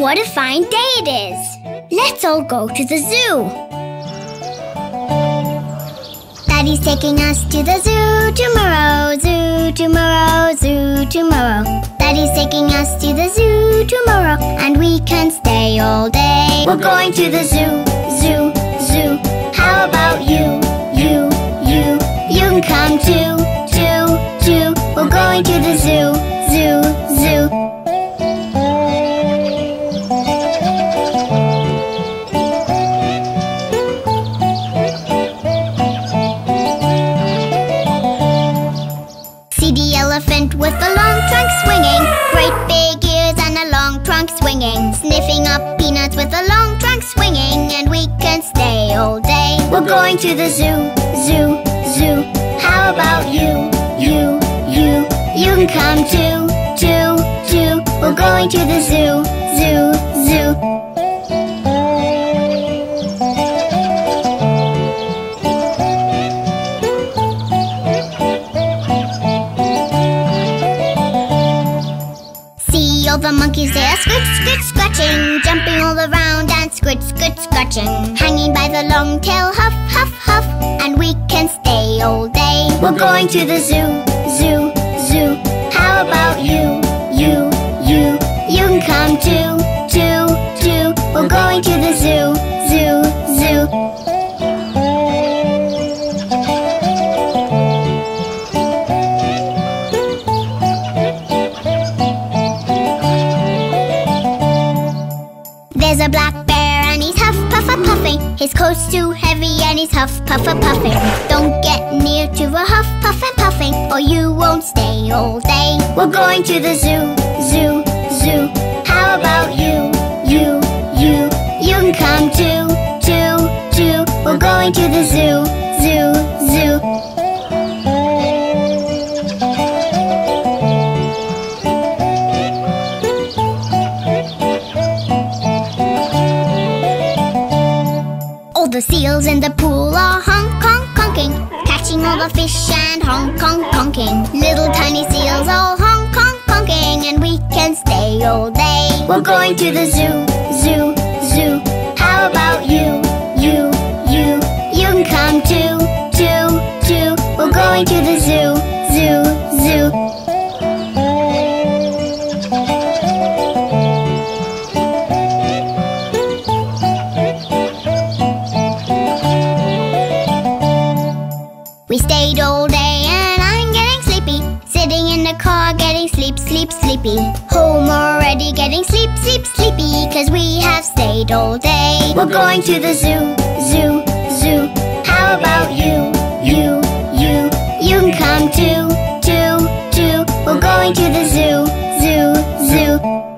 What a fine day it is! Let's all go to the zoo. Daddy's taking us to the zoo tomorrow, zoo tomorrow, zoo tomorrow. Daddy's taking us to the zoo tomorrow, and we can stay all day. We're going to the zoo, zoo, zoo. How about you, you, you? You can come too, too, too. We're going to the zoo, zoo, zoo. See the elephant with a long trunk swinging, great big ears and a long trunk swinging, sniffing up peanuts with a long trunk swinging, and we can stay all day. We're going to the zoo, zoo, zoo. How about you, you, you? You can come too, too, too. We're going to the zoo, zoo, zoo. The monkeys there, scritch, scritch, scratching, jumping all around and scritch, scritch, scratching, hanging by the long tail, huff, huff, huff, and we can stay all day. We're going to the zoo, zoo, zoo. How about you, you, you? You can come too, too, too. We're going to the zoo, zoo, zoo. There's a black bear and he's huff, puffa, puffing. His coat's too heavy and he's huff, puffa, puffing. Don't get near to a huff, puff and puffing, or you won't stay all day. We're going to the zoo, zoo, zoo. How about you, you, you? You can come too, too, too. We're going to the zoo, zoo, zoo. The seals in the pool are honk, honk, honking, catching all the fish and honk, honk, honking. Little tiny seals all honk, honk, honking, and we can stay all day. We're going to the zoo, zoo, zoo. How about you, you, you? You can come too, too, too. We're going to the zoo, zoo, zoo. We stayed all day and I'm getting sleepy, sitting in the car getting sleep, sleep, sleepy. Home already getting sleep, sleep, sleepy, 'cause we have stayed all day. We're going to the zoo, zoo, zoo. How about you, you, you? You can come too, too, too. We're going to the zoo, zoo, zoo.